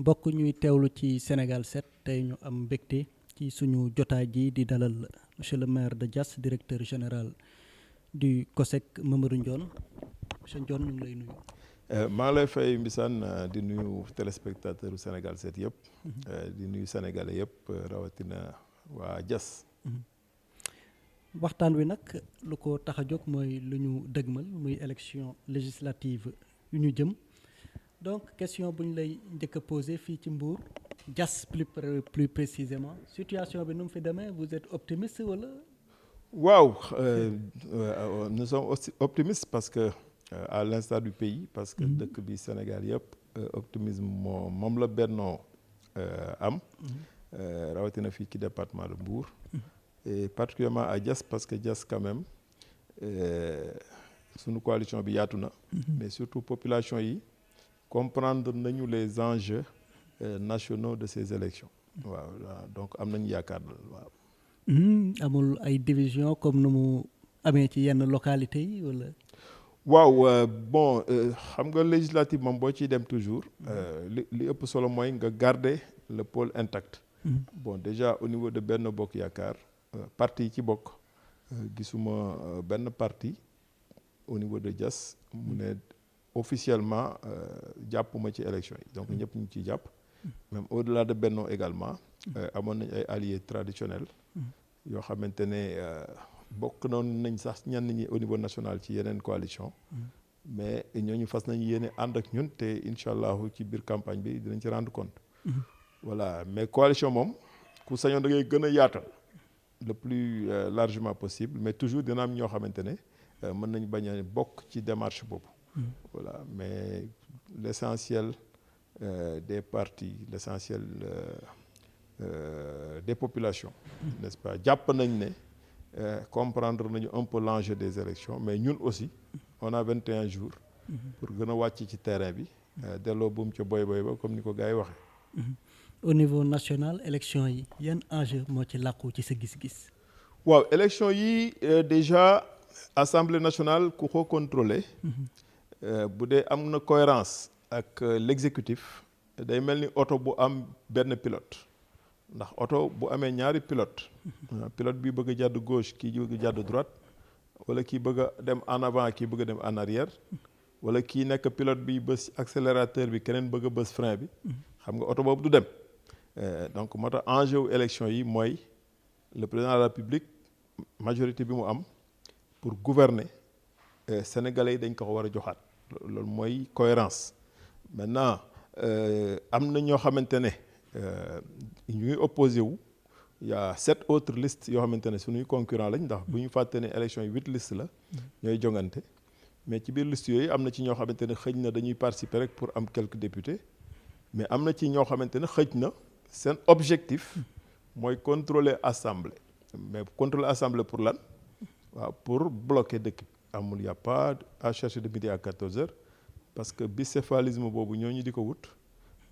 mbokk ñuy teewlu ci Sénégal 7 tey ñu am mbégte ci suñu jotaay ji di dalal monsieur le maire de Diass directeur général du COSEC Mamadou Ndione monsieur Ndione ñu ngi lay nuyu. maa ngi lay fay Mbissane di nuyu téléspectateur Sénégal 7 yëpp. di nuyu sénégalais yëpp rawatina waa Diass. waxtaan wi nag lu ko tax a jóg mooy lu ñu dëgmal muy élection législative yu ñu jëm donc question bu ñu lay njëkk a posé fii ci Mbour Diass plus précisément situation bi nu mu fi demee vous êtes optimiste wala. waaw nous sommes aussi optimistes parce que à l'instar du pays parce que dëkk bi Sénégal yëpp optimisme moom la bennoo am. rawatina fii ci département de Mbour. et particulièrement à Diass parce que Diass quand même sunu coalition bi yaatu na. mais surtout population yi comprendre nañu les enjeux nationaux de ces élections. waaw donc am nañu yaakaar waaw. amul ay division comme nu mu amee ci yenn localités yi wala. waaw bon xam nga législative moom boo ciy dem toujours li ëpp solo mooy nga garder le pôle intact. bon déjà au niveau de Benno Bokk Yaakaar parti yi ci bokk gisuma benn parti au niveau de Diass mu ne officiellement jàppuma ci élection yi donc ñëpp ñu ciy jàpp. même au-delà de Benno également amoon nañ ay alliés traditionnels yoo xamante ne bokk noonu nañ sax ñenn ñi au niveau national ci yeneen coalition mais ñooñu fas nañu yéene ànd ak ñun te incha allahu ci biir campagne bi dinañ ci rendre compte. voilà mais coalition moom ku sañoon da ngay gën a yaatal le plus largement possible mais toujours dina am ñoo xamante ne mën nañ bañ a bokk ci démarche boobu. voilà mais l'essentiel des partis l'essentiel des populations n'est-ce pas jàpp nañ ne comprendre nañu un peu l'enjeu des élections mais ñun aussi on a 21 jours pour gën a wàcc ci terrain bi delloo buum ca boy ba comme ni ko gars yi waxee. au niveau national élection yi yan enjeu moo ci làqu ci sa gis-gis. waaw élection yi déjà assemblée nationale ku ko contrôler bu dee am na cohérence ak l'exécutif day mel ni oto bu am benn pilote ndax oto bu amee ñaari pilote bi bëgg a jàdd gauche kii bëgg a jàdd droite wala kii bëgg a dem en avant kii bëgg a dem en arrière wala kii nekk pilote bi bës accélérateur bi keneen bëgg a bës frein bi xam nga oto boobu du dem. donc moo tax enjeu wu élection yi mooy le président de la République majorité bi mu am pour gouverner sénégalais yi dañ ko war a joxaat loolu mooy cohérence maintenant am na ñoo xamante ne ñu ngi opposé wu y a 7 autres listes yoo xamante ne suñuy concurrent lañ ndax bu ñu fàtte ne élection yi 8 listes la ñooy jongante mais ci biir liste yooyu am na ci ñoo xamante ne xëj na dañuy participer rek pour am quelques députés mais am na ci ñoo xamante ne xëj na seen objectif mooy contrôler assemblée mais contrôler assemblée pour lan waaw pour bloquer dëkk bi amul y a pas à chercher de midi à 14 heures parce que bicéphalisme boobu ñooñu di ko wut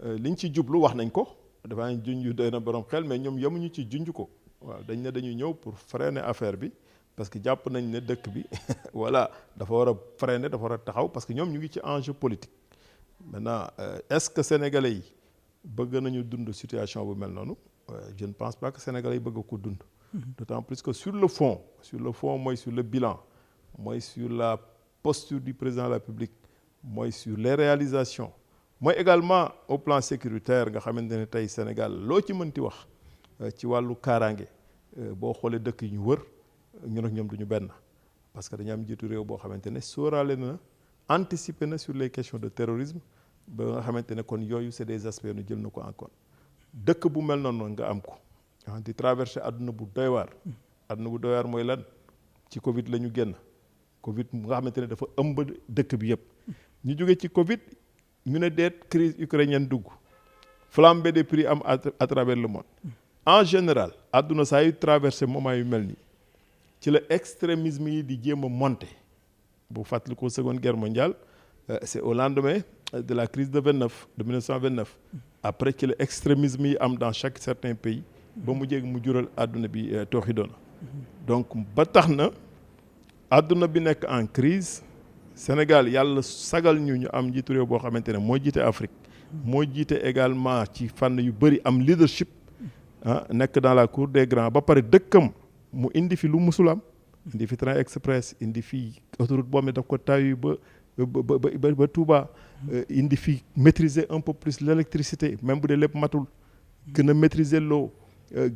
liñ ci jublu wax nañ ko dafa junj doy na borom xel mais ñoom yemuñu ci junj ko waaw dañ ne dañuy ñëw pour freiner affaire bi parce que jàpp nañ ne dëkk bi voilà dafa war a freiner dafa war a taxaw parce que ñoom ñu ngi ci enjeu politique. maintenant est-ce que sénégalais yi bëgg nañu dund situation bu mel noonu je ne pense pas que sénégalais yi bëgg ko dund. d'autant plus que sur le fond mooy sur le bilan mooy sur la posture du président de la République mooy sur les réalisations mooy également au plan sécuritaire nga xamante ne tey Sénégal loo ci mënti wax ci wàllu kaaraange boo xoolee dëkk yi ñu wër ñun ak ñoom duñu benn parce que dañu am jiitu réew boo xamante ne sóoraale na anticiper na sur les questions de terrorisme ba nga xamante ne kon yooyu c'est des aspects nu jël na ko en compte dëkk bu mel noonu nga am ko di traverser àdduna bu doy waar àdduna bu doy waar mooy lan ci Covid la ñu génn Covid nga xamante ne dafa ëmb dëkk bi yëpp ñu jóge ci Covid ñu ne deet crise ukrainienne dugg flambée des prix am à travers le monde en général àdduna saa yu traversé moment yu mel nii ci la extrémisme yi di jéem a monter bu fàttali ko Seconde Guerre mondiale c'est au lendemain de la crise de 1929 après ci la extrémisme yi am dans certains pays ba mu jéeg mu jural àdduna bi tooxi doona donc ba tax na àdduna bi nekk en crise Sénégal yàlla sagal ñu am njiitu réew boo xamante ne moo jiite Afrique moo jiite également ci fànn yu bëri am leadership nekk dans la cour des grands ba pare dëkkam mu indi fi lu musul am indi fi train express indi fi autoroute boo xam ne daf ko tawi ba Touba indi fi maîtriser un peu plus l'électricité même bu dee lépp matul gën a maîtriser l'eau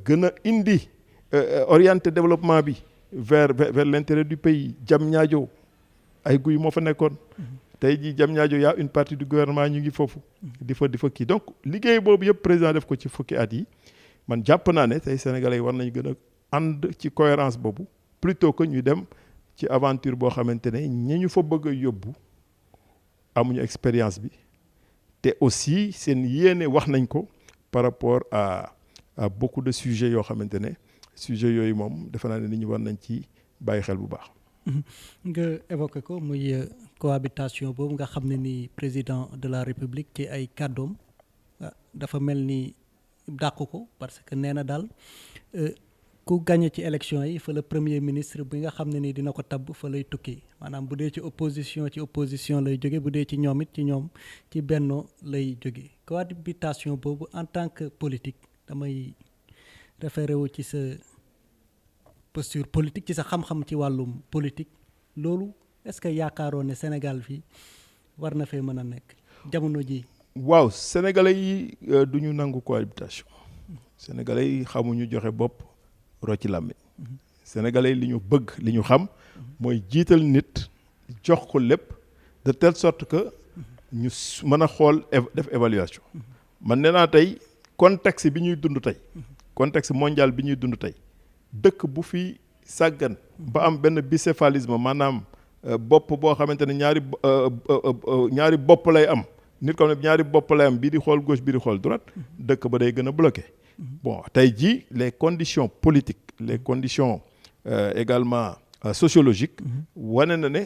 gën a indi orienter développement bi vers l'intérêt du pays. Diamniadio ay guy moo fa nekkoon tey jii Diamniadio y a une partie du gouvernement ñu ngi foofu di fa kii donc liggéey boobu yëpp président def ko ci fukki at yi man jàpp naa ne tey sénégalais yi war nañu gën a ànd ci cohérence boobu plutôt que ñu dem ci aventure boo xamante ne ñi ñu fa bëgg a yóbbu amuñu expérience bi te aussi seen yéene wax nañ ko par rapport à beaucoup de sujets yoo xamante ne sujets yooyu moom defe naa ne nit ñi war nañ ci bàyyi xel bu baax. nga évoqué ko muy cohabitation boobu nga xam ne ni président de la république ci ay kàddoom dafa mel ni dàq ko parce que nee na daal ku gagné ci élection yi fa la premier ministre bi nga xam ne ni dina ko tabb fa lay tukki maanaam bu dee ci opposition lay jóge bu dee ci ñoom it ci ñoom ci Benno lay jóge cohabitation boobu en tant que politique damay référé wu ci sa posture politique ci sa xam-xam ci wàllum politique loolu est-ce que yaakaaroon ne Sénégal fii war na fee mën a nekk jamono ji. waaw sénégalais yi du ñu nangu cohabitation sénégalais yi xamuñu joxe bopp rocci làmmiñ sénégalais yi li ñu bëgg li ñu xam mooy jiital nit jox ko lépp de telle sorte que ñu mën a xool def évaluation man nee naa tey contexte bi ñuy dund tey contexte mondial bi ñuy dund tey dëkk bu fi sàggan ba am benn bicéphalisme maanaam bopp boo xamante ne ñaari bopp lay am nit ko ne ñaari bopp lay am bii di xool gauche bii di xool droite dëkk ba day gën a bloqué bon tey jii les conditions politiques les conditions également sociologiques wane na ne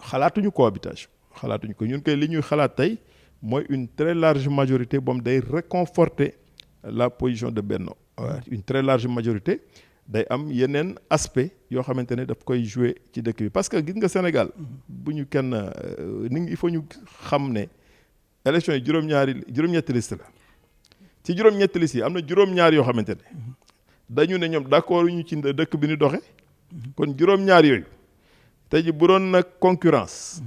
xalaatuñu cohabitation xalaatuñu ko ñun koy li ñuy xalaat tey mooy une très large majorité boom day réconforter la position de Benno une très large majorité day am yeneen aspect yoo xamante ne daf koy jouer ci dëkk bi parce que gis nga Sénégal bu ñu kenn il faut ñu xam ne élection yi juróom-ñetti liste la ci juróom-ñetti liste yi am na juróom-ñaar yoo xamante ne dañu ne ñoom d'accord ñu ci dëkk bi ñu doxe kon juróom-ñaar yooyu tey ji bu doon nag concurrence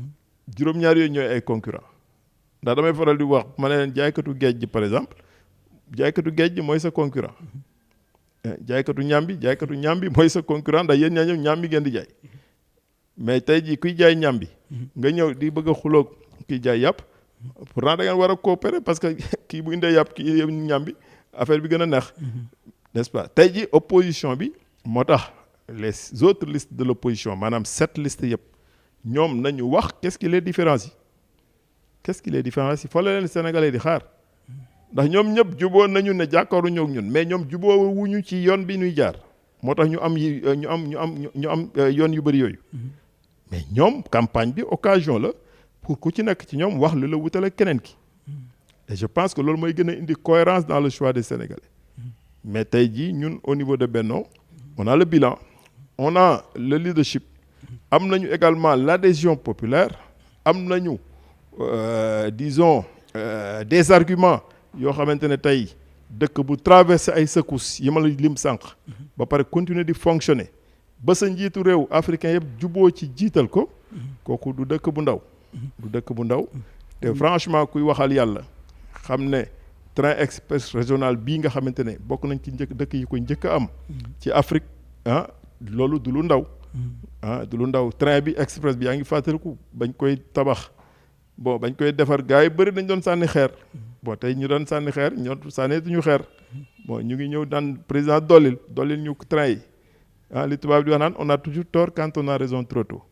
juróom-ñaar yooyu ñooy ay concurrent ndax damay faral di wax ma ne leen jaaykatu géej gi par exemple jaaykatu géej gi mooy sa concurrent jaaykatu ñambi mooy sa concurrent ndax yéen ñaa ñëw ñambi ngeen di jaay mais tey jii kuy jaay ñambi nga ñëw di bëgg a xuloog kuy jaay yàpp pourtant da ngeen war a coopérer parce que kii bu indee yàpp kii yëpp ñambi affaire bi gën a neex n'est-ce pas tey jii opposition bi moo tax les autres listes de l'opposition maanaam 7 listes yëpp ñoom nañu wax qu'est-ce qui les différencie fa la leen Sénégalais di xaar ndax ñoom ñëpp juboo nañu ne jàkkaaru ñëw ñun mais ñoom juboo wuñu ci yoon bi ñuy jaar moo tax ñu am yoon yu bëri yooyu mais ñoom campagne bi occasion la pour ku ci nekk ci ñoom wax lu la wutale keneen ki et je pense que loolu mooy gën a indi cohérence dans le choix des Sénégalais mais tey jii ñun au niveau de Benno on a le bilan on a le leadership am nañu également l'adhésion populaire am nañu disons des arguments yoo xamante ne tey dëkk bu traversé ay secousses yi ma la lim sànq ba pare continuer di fonctionner ba sa njiitu réew africain yëpp juboo ci jiital ko kooku du dëkk bu ndaw te franchement kuy waxal yàlla xam ne train express régional bii nga xamante ne bokk nañ ci dëkk yi ko njëkk a am ci Afrique loolu du lu ndaw train bi express bi yaa ngi fàttaliku bañ koy tabax bon bañ koy defar gars yi bëri dañ doon sànni xeer bon tey ñu doon sànni xeer ñoo sànneetuñu xeer bon ñu ngi ñëw daan président dollil ñu train yi li tubaab di wax naan on a toujours tort quand on a raison trop tôt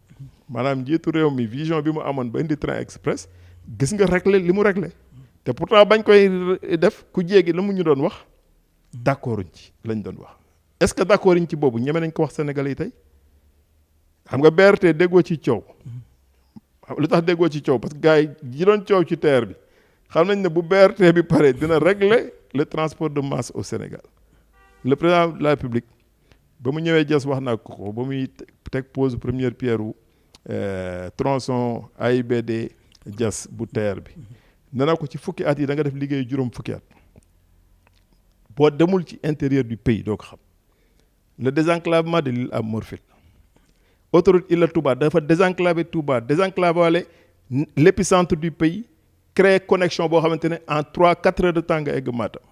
maanaam njiitu réew mi vision bi mu amoon ba indi train express gis nga li mu réglé te pourtant bañ koy def ku jéegi la mu ñu doon wax d'accorduñ ci lañ doon wax est-ce que d'accorduñ ci boobu ñeme nañ ko wax Sénégalais yi tey xam nga BRT déggoo ci coow lu tax déggoo ci coow parce que gars yi doon coow ci TER bi xam nañ ne bu BRT bi pare dina régler le transport de masse au Sénégal le président de la République ba mu ñëwee Diass wax naa ko ba muy teg pose première pierre wu tronçon AIBD Diass bu TER bi nee naa ko ci fukki at yi da nga def liggéey juróom fukki at boo demul ci intérieur du pays doo ko xam le désenclavement de l'île à Morphil autoroute Ila Touba dafa désenclaver Touba désenclaver l'épicentre du pays créer connexion boo xamante ne en 3-4 heures de temps nga egg Matam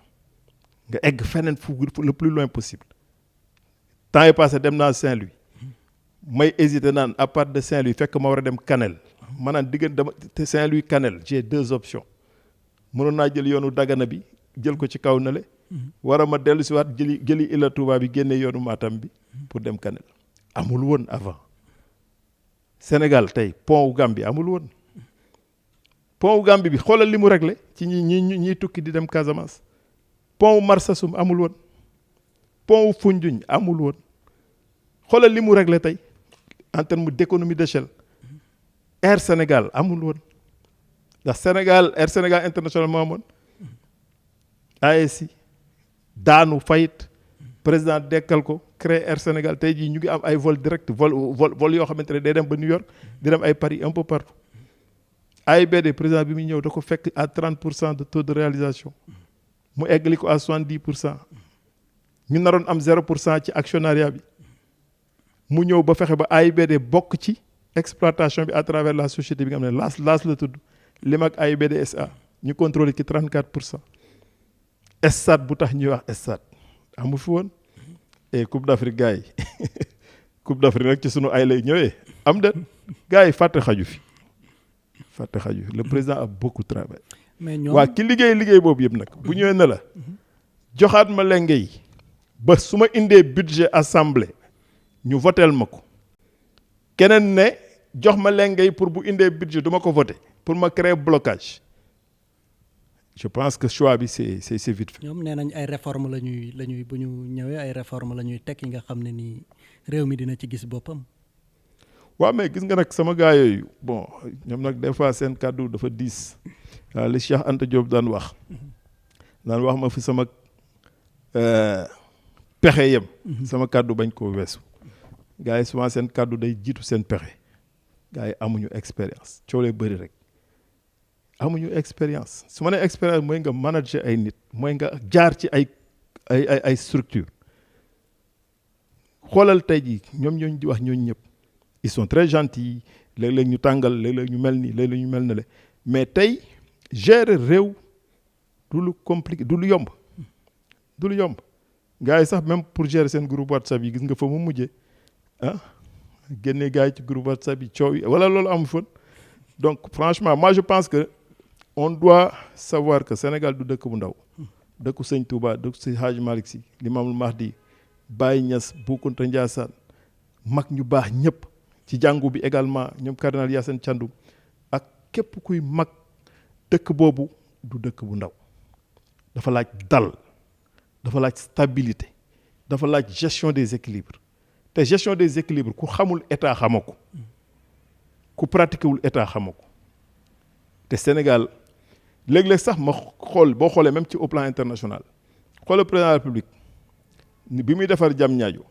nga egg feneen fu le plus loin possible temps yi passé dem naa Saint-Louis may hésité naan à part de Saint-Louis fekk ma war a dem Kanel ma naan diggante dama Saint-Louis Kanel j'ai 2 options mënoon naa jël yoonu Dagana bi jël ko ci kaw na le war a ma dellu si waat jëli Ila Touba bi génne yoonu Matam bi pour dem Kanel amul woon avant Sénégal tey pont wu Gambie amul woon pont wu Gambie bi xoolal li mu réglé ci ñiy tukki di dem Casamance pont wu Marsassoum amul woon pont wu Foundiougne amul woon xoolal li mu réglé tey en termes d'économie d'échelle Air Sénégal amul woon ndax Air Sénégal international moo amoon ASI daanu fayit président dekkal ko créer Air Sénégal tey jii ñu ngi am ay vol direct vol yoo xamante ne day dem ba New York di dem ay Paris un peu partout AIBD président bi muy ñëw da ko fekk à 30% de taux de réalisation mu eggali ko à 70%. ñu naroon am 0% ci actionnariat bi mu ñëw ba fexe ba AIBD bokk ci exploitation bi à travers la société bi nga xam ne laas la tudd Limak AIBD SA ñu contrôlé ci 34%. stade bu tax ñuy wax stade amu fi woon et Coupe d'Afrique gars yi Coupe d'Afrique rek ci sunu ay lay ñëwee am de gars yi fàtte xaju fi le président a beaucoup travaillé. mais ñoom waa ki liggéey boobu yëpp nag bu ñëwee ne la joxaat ma lenge yi ba su ma indee budget assemblée ñu voteel ma ko keneen ne jox ma lenge yi pour bu indee budget du ma ko voté pour ma créer blocage. Je pense que choix bi c'est vite fait. ñoom nee nañ ay réformes la ñuy bu ñu ñëwee ay réformes la ñuy teg yi nga xam ne nii réew mi dina ci gis boppam. waaw mais gis nga nag sama gars yooyu bon ñoom nag des fois seen kàddu dafa diis waaw li Cheikh Anta Diop daan wax ma fi sama pexe yem. sama kàddu bañ koo weesu. gars yi souvent seen kàddu day jiitu seen pexe gars yi amuñu expérience coolee bëri rek. amuñu expérience su ma nee expérience mooy nga manager ay nit mooy nga jaar ci ay structure xoolal tey jii ñoom ñooñu di wax ñooñu ñëpp ils sont très gentils léeg-léeg ñu tàngal léeg-léeg ñu mel nii léeg-léeg ñu mel ne le mais tey gérer réew du lu compliqué du lu yomb gars yi sax même pour gérer seen groupe WhatsApp yi gis nga fa mu mujjee génne gars yi ci groupe WhatsApp yi coow yi wala loolu amu fa donc franchement moi je pense que on doit savoir que Sénégal du dëkk bu ndaw dëkku Sëñ Touba dëkku Sëñ Hadji Malick Sy Limaamul Mahdi Baye Niass Bou Kounta Ndiassane mag ñu baax ñëpp ci jàngu bi également ñoom cardinal Yacine Thiandoum ak képp kuy mag dëkk boobu du dëkk bu ndaw dafa laaj dal dafa laaj stabilité dafa laaj gestion des équilibres te gestion des équilibres ku xamul état xama ko ku pratiqué wul état xama ko te Sénégal léeg-léeg sax ma xool boo xoolee même ci au plan international xoolal président de la République bi muy defar Diamniadio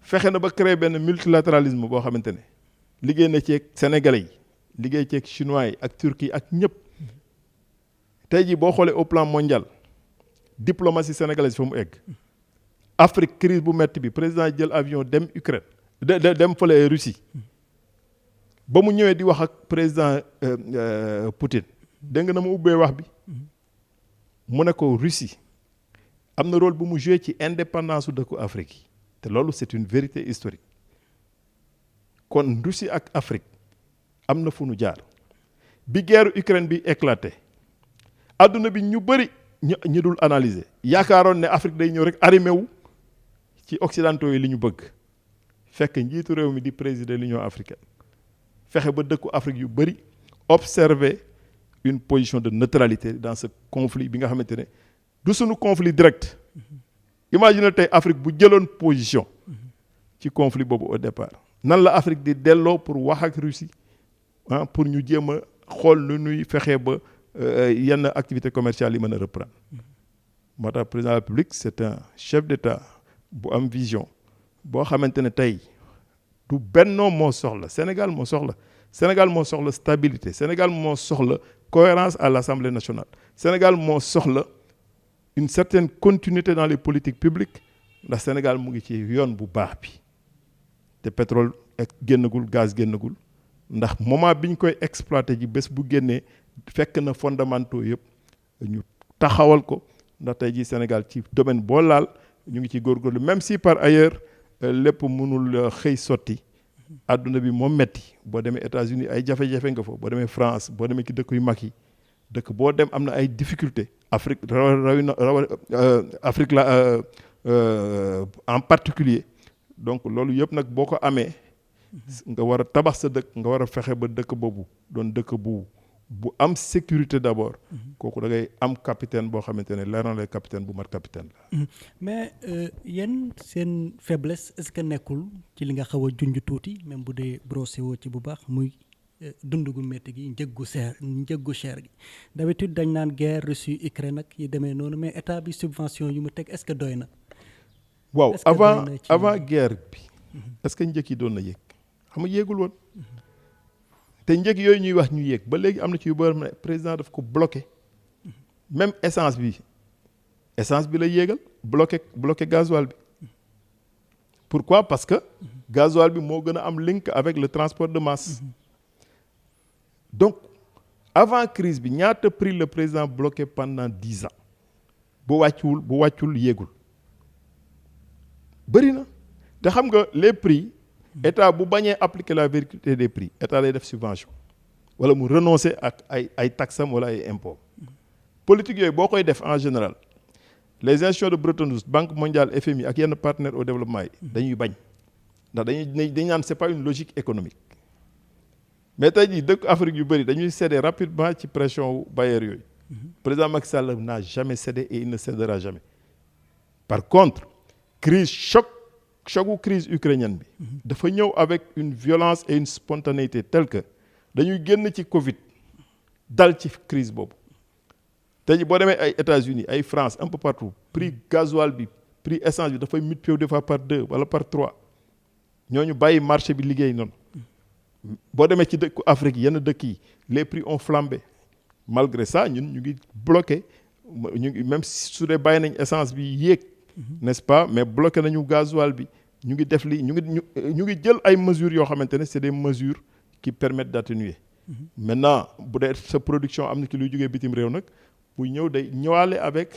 fexe na ba créer benn multilatéralisme boo xamante ne liggéey na ceeg sénégalais yi liggéey ceeg chinois yi ak turquie ak ñëpp tey jii boo xoolee au plan mondial diplomatie sénégalaise fa mu egg Afrique crise bu metti bi président jël avion dem Ukraine dem fële Russie ba mu ñëwee di wax ak président Poutine dégg nga na mu ubbee wax bi mu ne ko Russie am na rôle bu mu joué ci indépendance su dëkku Afrique yi te loolu c'est une vérité historique kon Russie ak Afrique am na fu nu jaar bi guerre Ukraine bi éclaté adduna bi ñu bëri ñu dul analyser yaakaaroon ne Afrique day ñëw rek arrimé wu ci occidentaux yi li ñu bëgg fekk njiitu réew mi di présider l'Union africaine fexe ba dëkku Afrique yu bëri observer une position de neutralité dans ce conflit bi nga xamante ne du suñu conflit direct imagine tey Afrique bu jëloon position ci conflit boobu au départ nan la Afrique di delloo pour wax ak Russie pour ñu jéem a xool nu nuy fexee ba yenn activité commerciale yi mën a reprendre moo tax président de la République c'est un chef d'État bu am vision boo xamante ne tey du Benno moo soxla Sénégal moo soxla stabilité Sénégal moo soxla cohérence à l'Assemblée nationale Sénégal moo soxla une certaine continuité dans les politiques publiques ndax Sénégal mu ngi ci yoon bu baax bi te pétrole génnagul gaz génnagul ndax moment bi ñu koy exploité ji bés bu génnee fekk na fondamentaux yëpp ñu taxawal ko ndax tey jii Sénégal ci domaine boo laal ñu ngi ci góorgóorlu même si par ailleurs lépp mënul xëy sotti adduna bi moom metti boo demee États-Unis ay jafe-jafe nga fa boo demee France boo demee ci dëkk yu mag yi dëkk boo dem am na ay difficultés Afrique Afrique la en particulier donc loolu yëpp nag boo ko amee nga war a tabax sa dëkk nga war a fexe ba dëkk boobu doon dëkk bu am sécurité d'abord kooku da ngay am capitaine boo xamante ne leer na lay capitaine bu mat capitaine la. mais yéen seen faiblesse est-ce que nekkul ci li nga xaw a junj tuuti même bu dee brossé woo ci bu baax muy dund gu métti gi njëggu cher gi d'habitude dañ naan guerre Russie Ukraine ak yi demee noonu mais état bi subvention yu mu teg est-ce que doy na. waaw avant guerre bi est-ce que njëkk yi doon na yéeg xam nga yéegul woon. te njëg yooyu ñuy wax ñu yéeg ba léegi am na ci yu bëri ne président daf ko bloqué même essence bi la yéegal bloqué gasoil bi pourquoi parce que gasoil bi moo gën a am link avec le transport de masse donc avant crise bi ñaata prix le président bloqué pendant 10 ans bu wàccul yéegul bëri na te xam nga les prix état bu bañee appliquer la vérité des prix état lay def subvention wala mu renoncer ak ay taxam wala ay impôts politique yooyu boo koy def en général les institutions de Bretton Woods Banque mondiale FMI ak yenn partenaires au développement yi dañuy bañ ndax dañuy naan c'est pas une logique économique mais tey jii dëkk Afrique yu bëri dañuy céder rapidement ci pression bailleurs yooyu président Macky Sall n'a jamais cédé et il ne cédera jamais par contre chocu crise ukrainienne bi dafa ñëw avec une violence et une spontanéité telle que dañuy génn ci Covid dal ci crise boobu tey jii boo demee ay États-Unis ay France un peu partout prix gasoil bi prix essence bi dafay multiplier des fois par 2 wala par 3 ñooñu bàyyi marché bi liggéey noonu boo demee ci dëkku Afrique yenn dëkk yi les prix ont flambé malgré ça ñun ñu ngi bloqué ñu ngi même su dee bàyyi nañ essence bi yéeg n'est-ce pas mais bloqué nañu gasoil bi ñu ngi def li ñu ngi jël ay mesures yoo xamante ne c'est des mesures qui permettent d'atténuer maintenant bu dee sa production am na ki luy jógee bitim réew nag muy ñëw day ñëwaale avec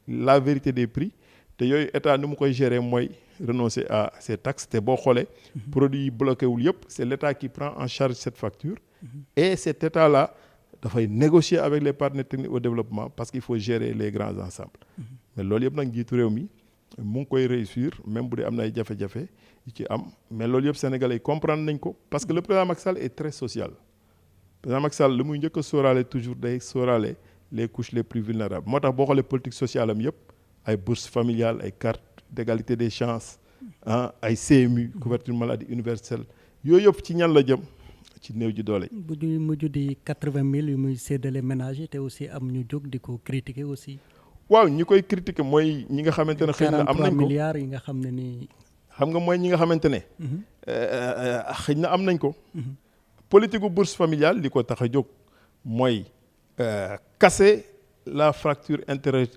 la vérité des prix te yooyu état ni mu koy gérer mooy renoncer à ces taxes te boo xoolee produits yi bloqué wul yëpp c'est l'état qui prend en charge cette facture et cet état là dafay négocier avec les partenaires techniques au développement parce qu'il faut gérer les grands ensembles mais loolu yëpp nag njiitu réew mi mu ngi koy réussir même bu dee am na ay jafe-jafe yu ci am mais loolu yëpp sénégalais yi comprendre nañ ko parce que le président Macky Sall est très social le président Macky Sall li muy njëkk a sóoraale toujours day sóoraale les couches les plus vulnérables moo tax boo xoolee politique sociale am yëpp ay bourses familiales ay cartes d'égalité des chances ay CMU couverture maladie universelle yooyu yëpp ci ñan la jëm ci néew ji doole. bu ñuy mujj di 80 000 yu muy séddale ménages yi te aussi am ñu jóg di ko critiquer aussi. waaw ñi koy critiquer mooy ñi nga xamante ne xëy na am nañ ko 43 milliards yi nga xam ne nii. xam nga mooy ñi nga xamante ne. xëy na am nañ ko. politique gu bourse familiale li ko tax a jóg mooy casser la fracture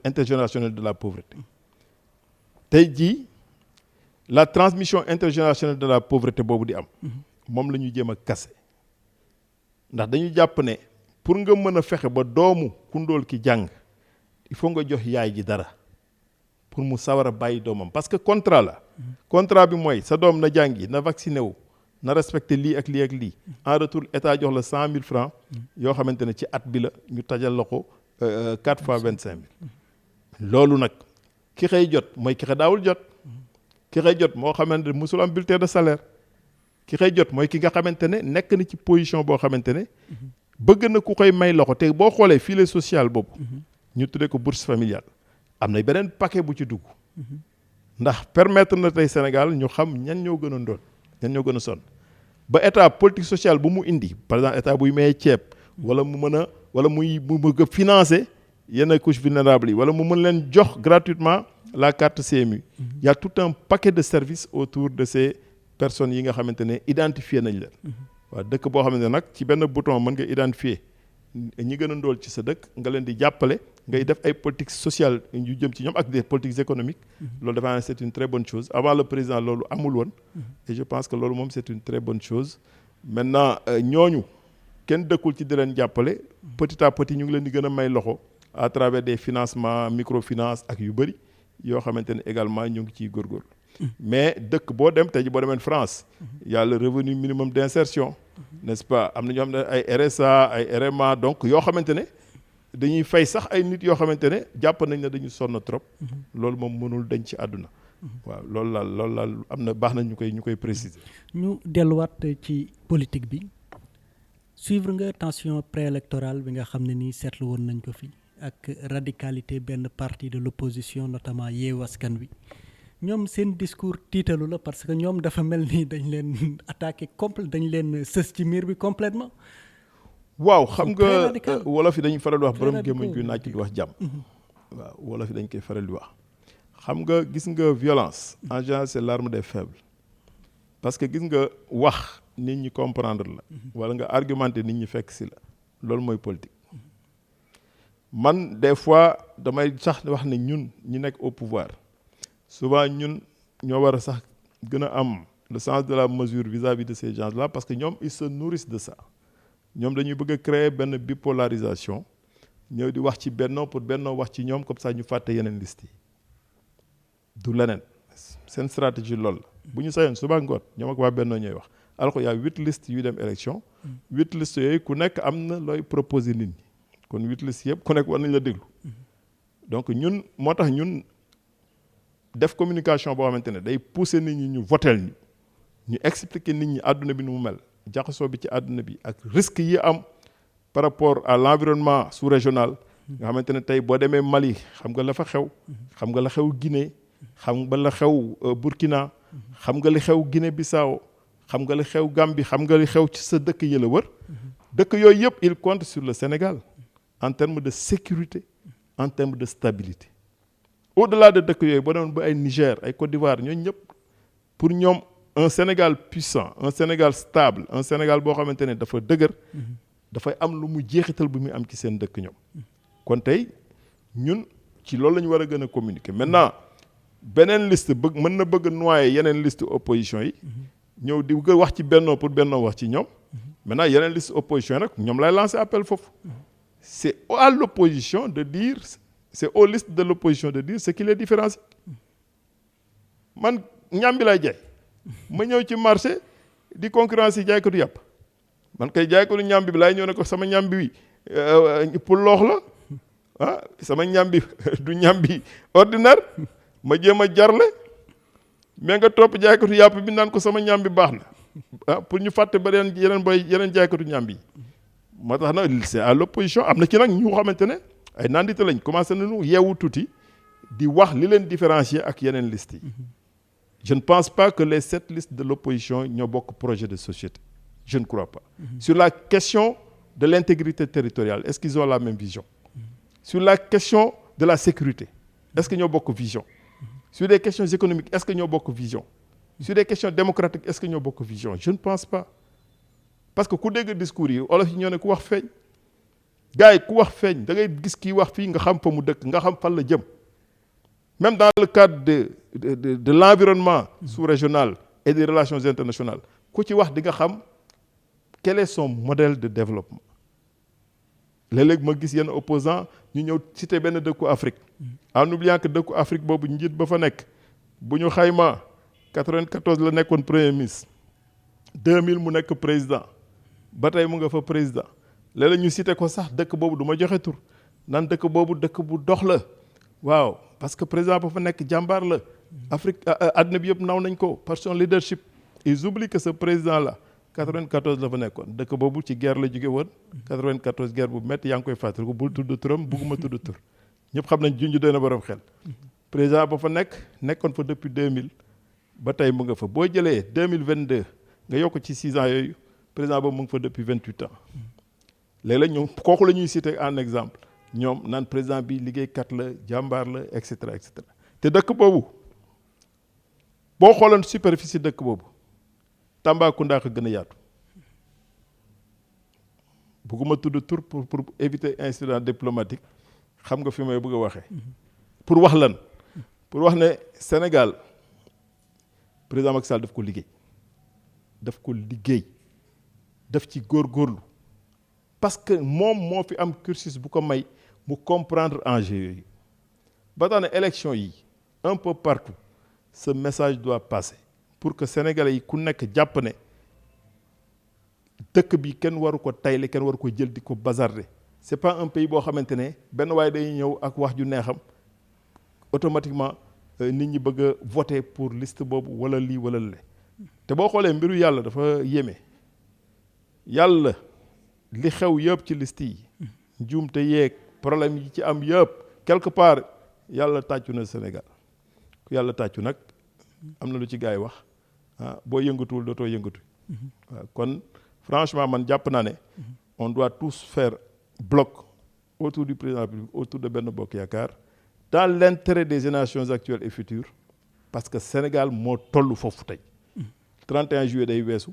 intergénérationnelle de la pauvreté tey jii la transmission intergénérationnelle de la pauvreté boobu di am. moom la ñuy jéem a casser ndax dañuy jàpp ne pour nga mën a fexe ba doomu ku ndóol ki jàng. il faut nga jox yaay ji dara pour mu sawar a bàyyi doomam parce que contrat la contrat bi mooy sa doom na jàngi na vacciné wu na respecté lii ak lii ak lii en retour état jox la 100 000 francs yoo xamante ne ci at bi la ñu tajal la ko 4 fois 25 000 loolu nag ki xëy jot mooy ki xëy daawul jot ki xëy jot moo xamante ne musul am bulletin de salaire ki xëy jot mooy ki nga xamante ne nekk na ci position boo xamante ne bëgg na ku koy may loxo te boo xoolee filet social boobu ñu tuddee ko bourse familiale am na beneen paquet bu ci dugg ndax permettre na tey Sénégal ñu xam ñan ñoo gën a ndoon ñan ñoo gën a sonn ba état politique sociale bu mu indi par exemple état buy maye ceeb wala mu mën a wala mu bëgg a financer yenn couches vulnérables yi wala mu mën leen jox gratuitement la carte CMU. Il y a tout un paquet de services autour de ces personnes yi nga xamante ne identifier nañ leen. waaw dëkk boo xamante ne nag ci benn bouton mën nga identifier ñi gën a ndóol ci sa dëkk nga leen di jàppale ngay def ay politiques sociales yu jëm ci ñoom ak des politiques économiques. loolu dafa ne c'est une très bonne chose avant le président loolu amul woon. et je pense que loolu moom c'est une très bonne chose. maintenant ñooñu kenn dëkkul ci di leen jàppale petit à petit ñu ngi leen di gën a may loxo à travers des financements microfinance ak yu bëri yoo xamante ne également ñu ngi ciy góorgóorlu. mais dëkk boo dem tey ji boo demee France y a le revenu minimum d'insertion, n'est-ce pas am na ñoo xam ne ay RSA ay RMA donc yoo xamante ne dañuy fay sax ay nit yoo xamante ne jàpp nañ ne dañu sonn trop. loolu moom mënul dañ ci àdduna. waaw loolu laal am na baax na ñu koy préciser. ñu delluwaat ci politique bi suivre nga tension préélectorale bi nga xam ne nii seetlu woon nañ ko fi ak radicalité benn parti de l'opposition notamment Yewwi Askan Wi ñoom seen discours tiitalu la parce que ñoom dafa mel ni dañ leen attaqué dañ leen sës ci miir bi complètement. waaw xam nga wolof yi dañuy faral di wax borom gémmiñ gu naaj di wax jàmm. waaw wolof yi dañ koy faral di wax. xam nga gis nga violence en général c'est l'arme des faibles parce que gis nga wax nit ñi comprendre la wala nga argumenter nit ñi fekk si la loolu mooy politique. man des fois damay sax wax ne ñun ñi nekk au pouvoir souvent ñun ñoo war a sax gën a am le sens de la mesure vis-à-vis de ces gens-là parce que ñoom ils se nourrissent de ça. ñoom dañuy bëgg a créer benn bipolarisation ñëw di wax ci Benno pour Benno wax ci ñoom comme ça ñu fàtte yeneen liste yi du leneen seen stratégie loolu la bu ñu sayoon suba ngoon ñoom ak waa Benno ñooy wax alors que y a 8 listes yu dem élection 8 listes yooyu ku nekk am na looy proposer nit ñi kon 8 listes yëpp ku nekk war nañ la déglu donc ñun moo tax ñun def communication boo xamante ne day pousser nit ñi ñu votel ñu expliquer nit ñi àdduna bi nu mu mel jaxasoo bi ci àdduna bi ak risque yi am par rapport à l'environnement sous-régional nga xamante ne tey boo demee Mali xam nga la fa xew xam nga la xew Guinée xam nga la xew Burkina xam nga li xew Guinée-Bissau xam nga li xew Gambie xam nga li xew ci sa dëkk yi la wër dëkk yooyu yëpp il compte sur le Sénégal en termes de sécurité en termes de stabilité au-delà de dëkk yooyu boo demoon ba ay Niger ay Côte d'Ivoire ñooñu ñëpp pour ñoom un Sénégal puissant un Sénégal stable un Sénégal boo xamante ne dafa dëgër dafay am lu mu jeexital bu muy am ci seen dëkk ñoom kon tey ñun ci loolu la ñu war a gën a communiquer maintenant beneen liste mën na bëgg noyer yeneen liste opposition yi ñëw di wax ci Benno pour Benno wax ci ñoom maintenant yeneen liste opposition yi nag ñoom lay lancer appel foofu c'est à l'opposition de dire c'est aux listes de l'opposition de dire ce qui les différencie man ñambi lay jaay ma ñëw ci marché di concurrence yi jaaykatu yàpp man kay jaaykatu ñambi bi laay ñëw ne ko sama ñambi wi pour loox la sama ñambi du ñambi ordinaire ma jéem a jarle mais nga topp jaaykatu yàpp bi naan ko sama ñambi baax na pour ñu fàtte ba yeneen jaaykatu ñambi yi moo tax nag c'est à l'opposition am na ci nag ñu xamante ne ay nandite lañ commencé nañu yeewu tuuti di wax li leen différencier ak yeneen listes yi je ne pense pas que les 7 listes de l'opposition ñoo bokk projet de société je ne crois pas sur la question de l'intégrité territoriale est-ce qu'ils ont la même vision sur la question de la sécurité est-ce que ñoo bokk vision sur des questions économiques est-ce que ñoo bokk vision sur des questions démocratiques est-ce que ñoo bokk vision je ne pense pas parce que ku dégg discours yi olof yi ñoo ne ku wax feeñ gars yi ku wax feeñ da ngay gis kii wax fii nga xam fa mu dëkk nga xam fan la jëm même dans le cadre de l'environnement sous-régional et des relations internationales ku ci wax di nga xam quel est son modèle de développement léeg-léeg ma gis yenn opposants ñu ñëw citer benn dëkku Afrique en oubliant que dëkku Afrique boobu njiit ba fa nekk bu ñu xayma 94 la nekkoon premier ministre 2000 mu nekk président ba tey mu nga fa président léeg-léeg ñu citer ko sax dëkk boobu du ma joxe tur naan dëkk boobu dëkk bu dox la waaw parce que président ba fa nekk jàmbaar la Afrique àdduna bi yëpp naw nañ ko par son leadership ils oublient que ce président là 94 la fa nekkoon dëkk boobu ci guerre la jóge woon 94 guerre bu métti yaa ngi koy fàttaliku bul tudd turam bugguma tudd tur ñëpp xam nañ junj doy na borom xel président ba fa nekkoon fa depuis 2000 ba tey mu nga fa boo jëlee 2022 nga yokk ci 6 ans yooyu président boobu mu ngi fa depuis 28 ans léeg-léeg ñoom kooku la ñuy citer en exemple ñoom naan président bi liggéeykat la jàmbaar la et cetera te dëkk boobu boo xooloon superficie dëkk boobu Tambacounda ko gën a yaatu bugguma tudd tur pour éviter incident diplomatique xam nga fi may bëgg a waxee. pour wax lan pour wax ne Sénégal président Macky Sall daf ko liggéey daf ci góorgóorlu parce que moom moo fi am cursus bu ko may mu comprendre enjeu yooyu ba tax na élection yi un peu partout ce message doit passer pour que sénégalais yi ku nekk jàpp ne dëkk bi kenn waru ko tayle kenn waru ko jël di ko bazarder c'est pas un pays boo xamante ne benn waaye day ñëw ak wax ju neexam automatiquement nit ñi bëgg a voter pour liste boobu wala lii wala le te boo xoolee mbiru yàlla dafa yéeme yàlla li xew yëpp ci liste yi njuumte yeeg problème yi ci am yëpp quelque part yàlla tàccu na Sénégal ku yàlla tàccu nag am na lu ci gars yi wax boo yëngatuwul dootoo yëngatu waaw kon franchement man jàpp naa ne on doit tous faire bloc autour du président de la République autour de Benno Bokk Yaakaar dans l'intérêt des générations actuelles et futures parce que Sénégal moo toll foofu tey 31 juillet day weesu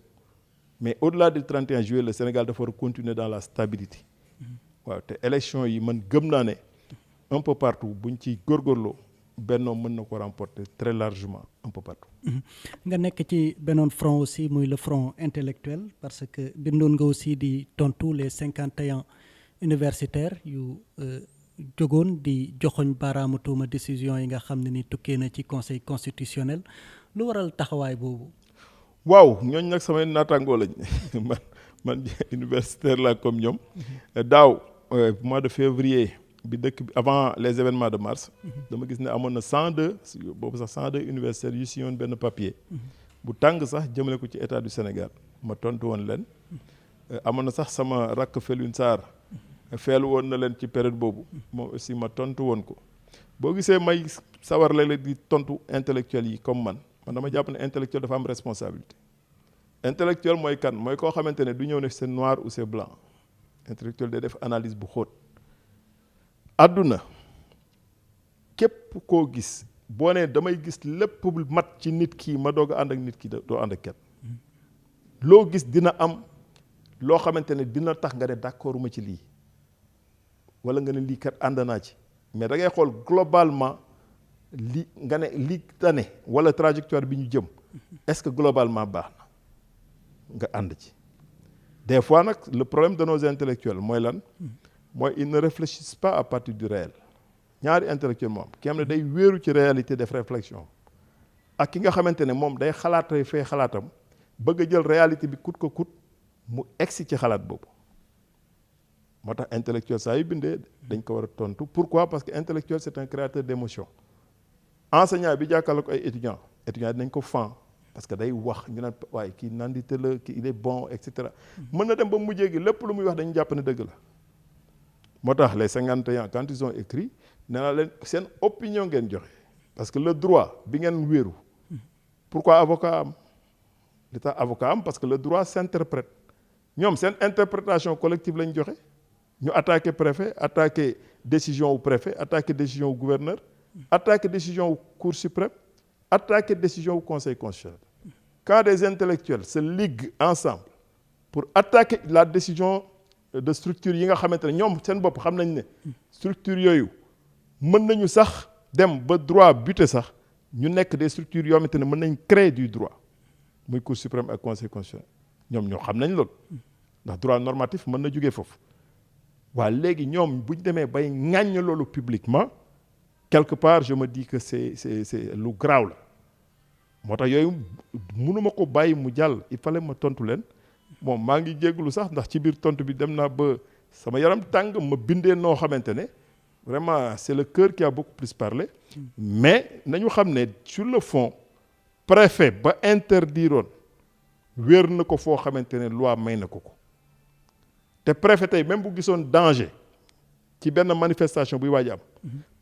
mais au-delà du 31 juillet le Sénégal dafa war a continuer dans la stabilité waaw te élection yi man gëm naa ne un peu partout buñ ci góorgóorloo Benno mën na ko remporter très largement un peu partout. nga nekk ci bennoon front aussi muy le front intellectuel parce que bindoon nga aussi di tontu les 51 universitaires yu jógoon di joxoñ baaraamu tuuma décision yi nga xam ne ni tukkee na ci conseil constitutionnel lu waral taxawaay boobu. waaw ñooñ nag samay naataangoo lañ man universitaire la comme ñoom daaw mois de février bi dëkk bi avant les événements de mars dama gis ne amoon na 102 boobu sax 102 universitaires yu signé woon benn papier bu tàng sax jëmale ko ci état du Sénégal ma tontu woon leen amoon na sax sama rakk Felwine Sarr feelu woon na leen ci période boobu moom aussi ma tontu woon ko boo gisee may sawar léeg-léeg di tontu intellectuels yi comme man dama jàpp ne intellectuel dafa am responsabilité intellectuel mooy kan mooy koo xamante ne du ñëw ne c'est noir ou c'est blanc intellectuel day def analyse bu xóot àdduna képp koo gis boo nee damay gis lépp mat ci nit ki ma doog a ànd ak nit ki doo ànd ak kenn loo gis dina am loo xamante ne dina tax nga ne d'accord ma ci lii wala nga ne lii kat ànd naa ci mais da ngay xool globalement li nga ne li tane wala trajectoire bi ñu jëm est-ce que globalement baax na nga ànd ci des fois nag le problème de nos intellectuels mooy lan mooy ils ne réfléchissent pas à partir du réel ñaari intellectuel moom ki xam ne day wéeru ci réalité def réflexion ak ki nga xamante ne moom day xalaatay fee xalaatam bëgg a jël réalité bi coûte que coûte mu egsi ci xalaat boobu moo tax intellectuel saa yu bindee dañ ko war a tontu pourquoi parce que intellectuel c'est un créateur d'émotion enseignant bi jàkkaarloo ko ay étudiants dinañ ko fan parce que day wax ñu naan waaye kii nandite la kii il est bon et cetera mën na dem ba mujjee gi lépp lu muy wax dañu jàpp ne dëgg la moo tax les 51 quand ils ont écrit nee naa leen seen opinion ngeen joxe parce que le droit bi ngeen wéeru pourquoi avocat am li tax avocat am parce que le droit s'interprète ñoom seen interprétation collective lañ joxe ñu attaqué préfet attaqué décision wu préfet attaqué décision wu gouverneur attaqué décision wu cour suprême attaqué décision wu conseil constitutionnel quand des intellectuels se liguent ensemble pour attaquer la décision de structure yi nga xamante ne ñoom seen bopp xam nañ ne structure yooyu mën nañu sax dem ba droit buté sax ñu nekk des structures yoo xamante ne mën nañ créer du droit muy cour suprême ak conseil constitutionnel ñoom ñoo xam nañ loolu ndax droit normatif mën na jógee foofu waa léegi ñoom bu ñu demee bay ŋàññ loolu publiquement quelque part je me dis que c'est lu graaw la moo tax yooyu mënuma ko bàyyi mu jàll il fallait ma tontu leen bon maa ngi jégglu sax ndax ci biir tontu bi dem naa ba sama yaram tàng ma bindee noo xamante ne vraiment c'est le cœur qui a beaucoup plus parlé mais nañu xam ne sur le fond préfet ba interdiroon wéer na ko foo xamante ne loi may na ko te préfet tey même bu gisoon danger ci benn manifestation buy waaj am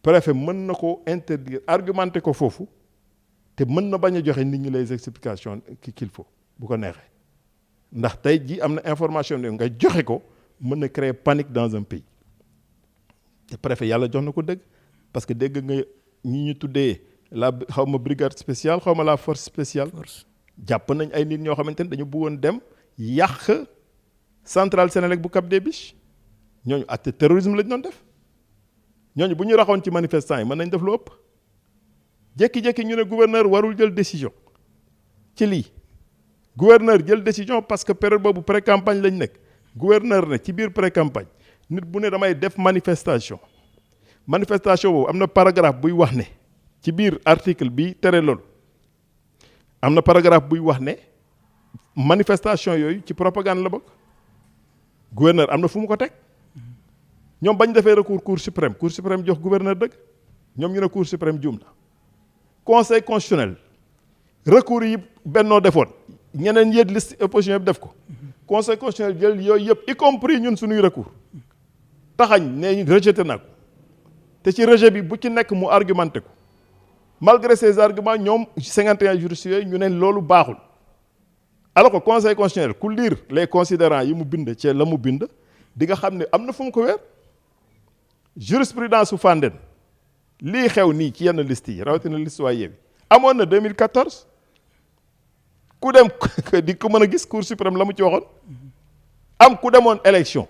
préfet mën na ko interdire argumenté ko foofu te mën na bañ a joxe nit ñi les explications qu'il faut bu ko neexee ndax tey ji am na information ne nga joxe ko mën na créer panique dans un pays te préfet yàlla jox na ko dëgg parce que dégg nga ñi ñu tuddee la xaw ma brigade spéciale xaw ma la force spéciale jàpp nañ ay nit ñoo xamante ne dañu bëggoon dem yàq centrale Senelec bu Cap des Biches ñooñu acte terrorisme lañ doon def ñooñu bu ñu raxoon ci manifestants yi mën nañ def lu ëpp jékki-jékki ñu ne gouverneur warul jël décision ci lii gouverneur jël décision parce que période boobu pré-campagne lañ nekk gouverneur ne ci biir pré-campagne nit bu ne damay def manifestation boobu am na paragraphe buy wax ne ci biir article bi tere loolu am na paragraphe buy wax ne manifestation yooyu ci propagande la bokk gouverneur am na fu mu ko teg ñoom bañ defee recours cour suprême jox gouverneur dëgg ñoom ñu ne cour suprême juum na conseil constitutionnel recours yi bennoo defoon ñeneen yéet liste opposition yëpp def ko conseil constitutionnel jël yooyu yëpp y compris ñun suñuy recours taxañ ne rejeté na ko te ci rejet bi bu ci nekk mu argumenté ko malgré ces arguments ñoom 51 juristes yooyu ñu ne loolu baaxul alors que conseil constitutionnel ku lire les considérants yi mu bind ci la mu bind di nga xam ne am na fu mu ko weer jurisprudence su Fandène lii xew nii ci yenn liste yi rawatina liste waa Yewwi amoon na 2014 ku dem di ko mën a gis cour suprême la mu ci waxoon am ku demoon élection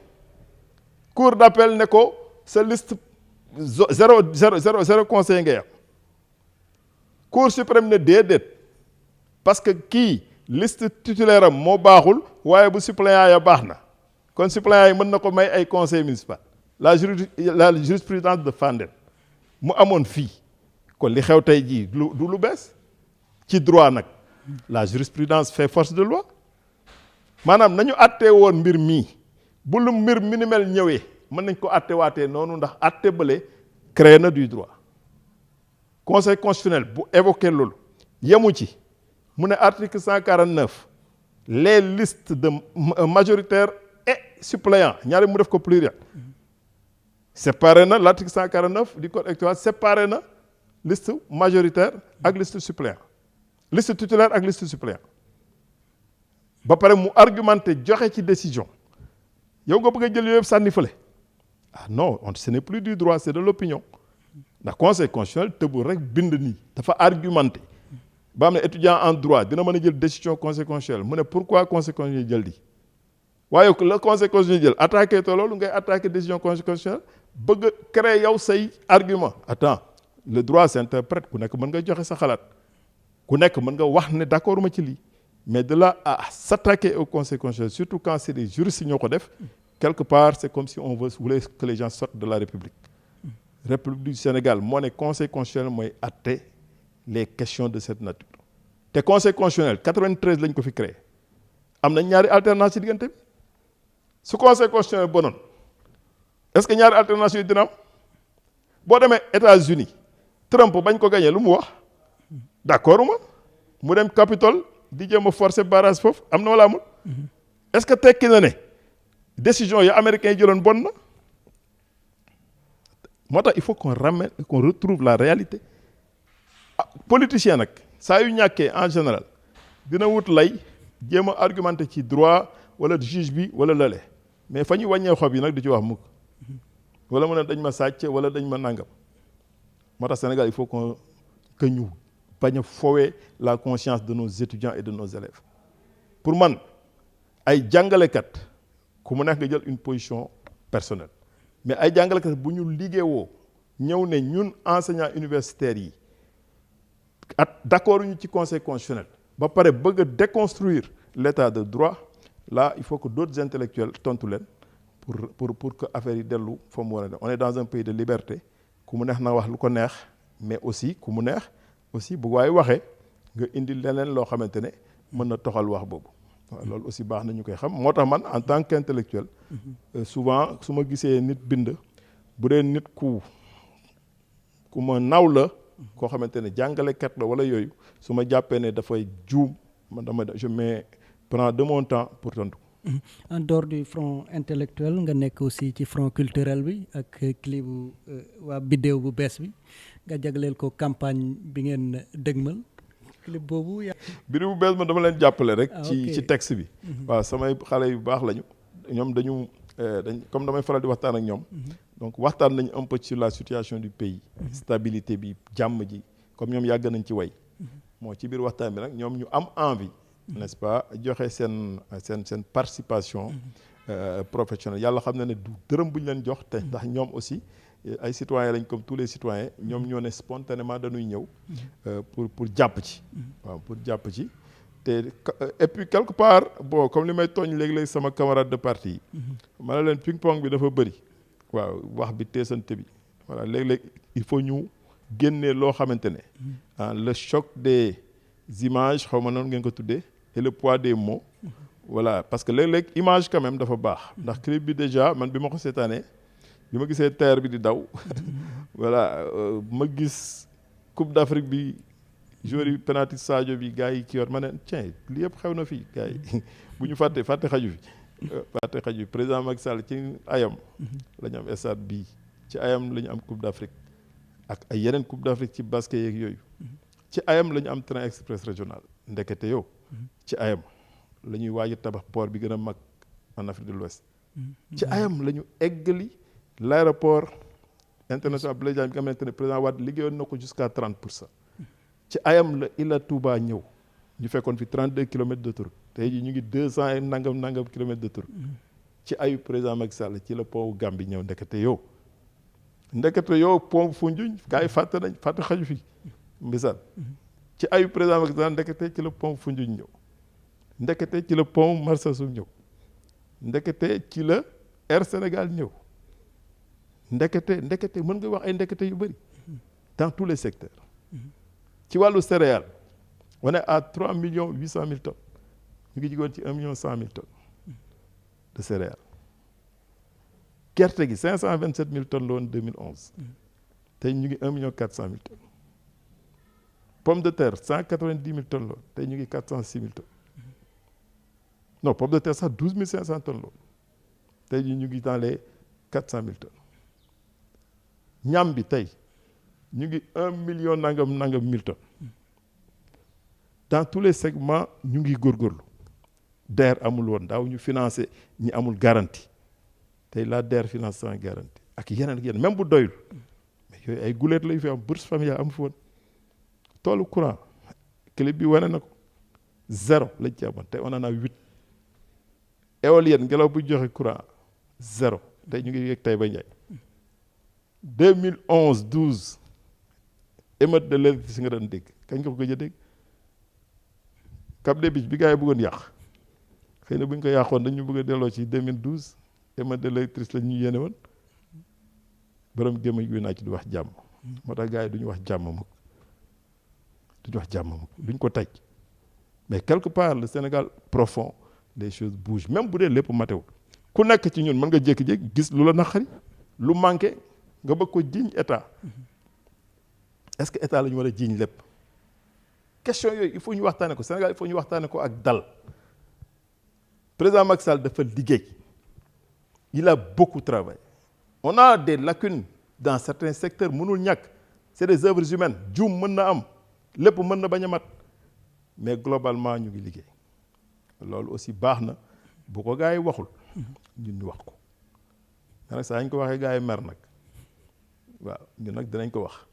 cour d'appel ne ko sa liste 0 conseiller ngay am cour suprême ne déedéet parce que kii liste titulaire am moo baaxul waaye bu suppléant ya baax na kon suppléant yi mën na ko may ay conseil municipal la jurisprudence de Fandène mu amoon fii kon li xew tey jii du lu bees ci droit nag la jurisprudence fait force de loi maanaam nañu àttee woon mbir mii bu lu mbir mi ni mel ñëwee mën nañ ko àttewaatee noonu ndax àtte bële créé na du droit conseil constitutionnel bu évoqué loolu yemu ci mu ne article 149 les listes de majoritaires et suppléants ñaari mu def ko pluriel séparé na l'article 149 du code électoral séparé na liste majoritaire ak liste suppléant liste titulaire ak liste suppléant ba pare mu argumenté joxe ci décision yow nga bëgg a jël yooyu yëpp sànni fële ah non ce n'est plus du droit c'est de l'opinion ndax conseil constitutionnel tëbul rek bind nii dafa argumenté ba am ne étudiant en droit dina mën a jël décision conseil constitutionnel mu ne pourquoi conseil constitutionnel jël di waaye le conseil constitutionnel jël attaqué to loolu ngay attaqué décision conseil constitutionnel bëgg a créer yow say argument attends le droit s'interprète ku nekk mën nga joxe sa xalaat ku nekk mën nga wax ne d'accord ma ci lii mais de là à s'attaquer au conseil constitutionnel surtout quand c'est des juristes ñoo ko def quelque part c'est comme si on voulait que les gens sortent de la République du Sénégal moo ne conseil constitutionnel mooy atte les questions de cette nature te conseil constitutionnel 93 lañ ko fi créé am na ñaari alternance ci diggante bi su conseil constitutionnel bonoon est-ce que ñaari alternance yi dina am boo demee États-Unis Trump bañ ko gagné lu mu wax d'accord ma mu dem Capitole di jéem a forcer barrage foofu am na wala amul est-ce que tekki na ne décision yi américains yi jëloon bon na moo tax il faut qu'on retrouve la réalité politicien nag saa yu ñàkkee en général dina wut lay jéem a argumenté ci droit wala juge bi wala lale mais fa ñuy wàññee xob yi nag du ci wax mukk wala mu ne dañ ma sàcc wala dañ ma nangam moo tax Sénégal il faut que ñu bañ a fowee la conscience de nos étudiants et de nos élèves pour man ay jàngalekat ku mu nekk nga jël une position personnelle mais ay jàngalekat bu ñu liggéeyoo ñëw ne ñun enseignants universitaires yi d'accord ñu ci conseil constitutionnel ba pare bëgg a déconstruire l'état de droit là il faut que d'autres intellectuels tontu leen pour que affaire yi dellu fa mu war a dem on est dans un pays de liberté ku mu neex na wax lu ko neex mais aussi ku mu neex aussi bu waaye waxee nga indi leneen loo xamante ne mën na toxal wax boobu waaw loolu aussi baax na ñu koy xam moo tax man en tant qu'intellectuel souvent su ma gisee nit bind bu dee nit ku ma naw la koo xamante ne jàngalekat la wala yooyu su ma jàppee ne dafay juum man je prends de mon temps pour tontu. En dehors du front intellectuel nga nekk aussi ci front culturel bi ak clip bu waa Bideew bu bees bi nga jagleel ko campagne bi ngeen dëgmal clip boobu. Bideew bu bees man dama leen jàppale rek. ci texte bi. waaw samay xale yu baax lañu ñoom dañ comme damay faral di waxtaan ak ñoom. donc waxtaan nañu un peu sur la situation du pays. stabilité bi jàmm ji comme ñoom yàgg nañ ci way moo ci biir waxtaan bi nag ñoom ñu am envie n'est-ce pas joxe seen participation professionnelle yàlla xam na ne du dërëm bu ñu leen jox te ndax ñoom aussi ay citoyens lañ comme tous les citoyens ñoom ñoo ne spontanément dañuy ñëw pour jàpp ci waaw pour jàpp ci te et puis quelque part bon comme li may tooñ léeg-léeg sama camarade de parti yi ma ne leen ping pong bi dafa bëri waaw wax bi teesante bi voilà léeg-léeg il faut ñu génnee loo xamante ne le choc des images xaw ma noonu ngeen ko tuddee et le poids des mots voilà parce que léeg-léeg image quand même dafa baax ndax clip bi déjà man bi ma ko seetaanee bi ma gisee terre bi di daw voilà ma gis Coupe d'Afrique bi joueur yi penalty Sadio bi gars yi ki yor ma ne tiens li yëpp xew na fii gars yi bu ñu fàtte xaju fi président Macky Sall ci ayam la ñu am stade bii ci ayam la ñu am Coupe d'Afrique ak ay yeneen Coupe d'Afrique ci basket yeeg yooyu ci ayam la ñu am train express régional ndekete yow ci ayam la ñuy waaj a tabax port bi gën a mag en Afrique de l'Ouest ci ayam la ñu eggali l'aéroport international Blaise Diagne bi nga xamante ne président Wade liggéeyoon na ko jusqu'à 30%. ci ayam la Ila Touba ñëw ñu fekkoon fi 32 kilomètres d'autoroute tey jii ñu ngi 200 et nangam kilomètres d'autoroute ci ayu président Macky Sall ci la pont Gambie ñëw ndekete yow pont Foundiougne gars yi fàtte xaju fi mbisaan ci ayu président Macky Sall ndekete ci la pont Foundiougne ñëw ndekete ci la pont Marsassoum ñëw ndekete ci la Air Sénégal ñëw ndekete mën nga wax ay ndekete yu bëri dans tous les secteurs ci wàllu céréales on est à 3 800 000 tonnes ñu ngi jigoon ci 1 100 000 tonnes de céréales gerte gi 527 000 tonnes la woon 2011 tey ñu ngi 1 400 000 tonnes pomme de terre 190 000 tonnes la woon tey ñu ngi 406 000 tonnes non pomme de terre sax 12 500 tonnes la woon tey ñu ngi dans les 400 000 tonnes ñam bi tey ñu ngi 1 million nangam 1000 tonnes dans tous les segments ñu ngi góorgóorlu DER amul woon daaw ñu financé ñi amul garantie tey la DER finance sans garantie ak yeneen même bu doyul mais yooyu ay guleet lay fi am bourse familiale amu fi woon toolu courant clip bi wane na ko 0 lañ ci amoon tey on en a 8 éolienne ngelaw bu joxe courant 0 tey ñu ngi yegg tey ba Ndiaye 2011-12 émeute de l'électricité nga doon dégg kañ nga ko gëj a dégg Cap des Biches bi gars yi bëggoon yàq xëy na bu ñu ko yàqoon dañu bëgg a delloo ci 2012 émeute de l'électricité la ñu yéene woon borom gémmañ guy naa ci du wax jàmm moo tax gars yi duñu wax jàmm mukk duñ ko taj mais quelque part le Sénégal profond les choses bougent même bu dee lépp matewul ku nekk ci ñun mën nga jékki-jékki gis lu la naqari lu manqué nga bëgg ko jiiñ état est-ce que état la ñu war a jiiñ lépp question yooyu il faut ñu waxtaane ko Sénégal il faut ñu waxtaane ko ak dal président Macky Sall dafa liggéey il a beaucoup travaillé on a des lacunes dans certains secteurs mënul ñàkk c'est des œuvres humaines juum mën na am lépp mën na bañ a mat mais globalement ñu ngi liggéey loolu aussi baax na bu ko gars yi waxul ñun ñu wax ko nag saa ñu ko waxee gars yi mer nag waaw ñun nag dinañ ko wax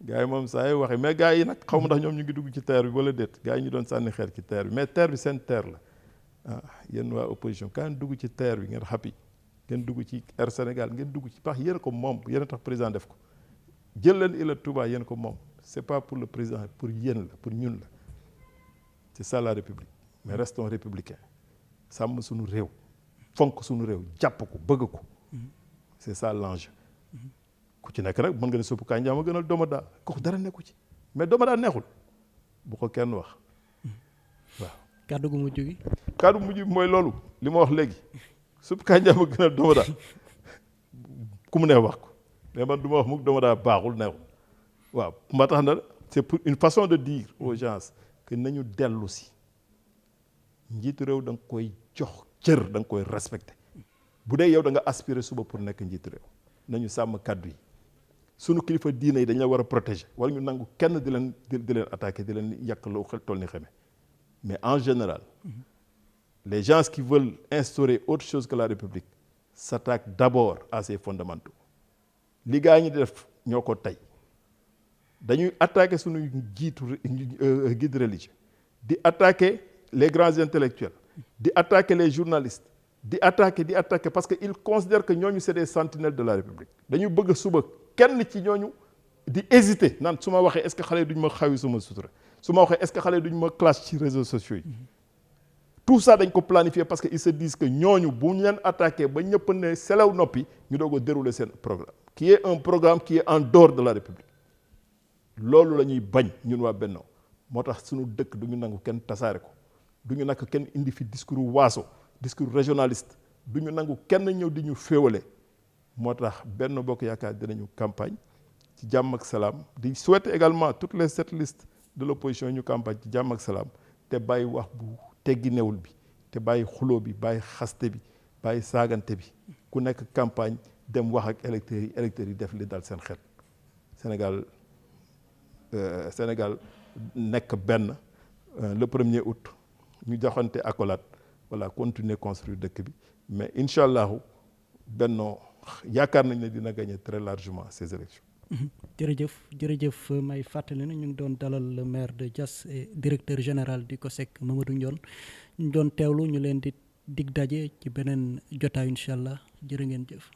gars yi moom saa yi waxee mais gars yi nag xaw ma ndax ñoom ñu ngi dugg ci terre bi wala déet gars yi ñu doon sànni xeer ci terre bi mais terre bi seen terre la ah yéen waa opposition kan dugg ci terre bi ngeen xappi ngeen dugg ci Air Sénégal ngeen dugg ci pax yéen ko moom yéen a tax président def ko jël leen Ila Touba yéen ko moom c'est pas pour le président pour yéen la pour ñun la c'est ça la République mais restons républicains sàmm suñu réew fonk suñu réew jàpp ko bëgg ko c'est ça l'enjeu ku ci nekk nag mën nga ne suppu kànja ma gënal domoda kooku dara nekku ci mais domoda neexul bu ko kenn wax waaw. kàddu gu mujj gi. kàddu mujj bi mooy loolu li ma wax léegi suppu kànja ma gënal domoda ku mu neex wax ko mais man du ma wax mukk domoda baaxul neexul waaw ma tax na c'est pour une façon de dire aux gens que nañu dellu si njiitu réew da nga koy jox cër da nga koy respecter bu dee yow da nga aspirer suba pour nekk njiitu réew nañu sàmm kàddu yi sunu kilifa diine yi dañ la war a protéger wala ñu nangu kenn di leen attaquer di leen yàq loo xel toll ni xeme mais en général les gens qui veulent instaurer autre chose que la République s'attaquent d'abord à ses fondamentaux li gaa ñi def ñoo ko tey dañuy attaquer suñuy guides religieux di attaquer les grands intellectuels di attaquer les journalistes di attaquer parce que ils considèrent que ñooñu c'est des sentinelles de la République dañu bëgg suba kenn ci ñooñu di hésiter naan su ma waxee est-ce que xale yi duñ ma xawi sama sutura su ma waxee est-ce que xale yi duñ ma clash ci réseaux sociaux yi tout ça dañ ko planifier parce que ils se disent que ñooñu bu ñu leen attaqué ba ñëpp ne selew noppi ñu doog a dérouler seen programme qui est un programme qui est en dehors de la République loolu la ñuy bañ ñun waa Benno moo tax suñu dëkk du ñu nangu kenn tasaare ko du ñu nangu kenn indi fi discours waaso discours régionaliste du ñu nangu kenn ñëw di ñu féewale moo tax Benno Bokk Yaakaar dinañu campagne ci jàmm ak salaam di souhaiter également toutes les 7 listes de l'opposition ñu campagne ci jàmm ak salaam te bàyyi wax bu teggi newul bi te bàyyi xuloo bi bàyyi xaste bi bàyyi saagante bi ku nekk campagne dem wax ak électeurs yi def li dal seen xel Sénégal nekk benn le 1er août ñu joxante accolade voilà continuer construire dëkk bi mais incha allahu Benno yaakaar nañ ne dina gagner très largement ces élections. jërëjëf may fàttali na ñu ngi doon dalal le maire de Diass et directeur général du COSEC Mamadou Ndione ñu doon teewlu ñu leen di dig daje ci beneen jotaay incha allah jërë ngeen jëf.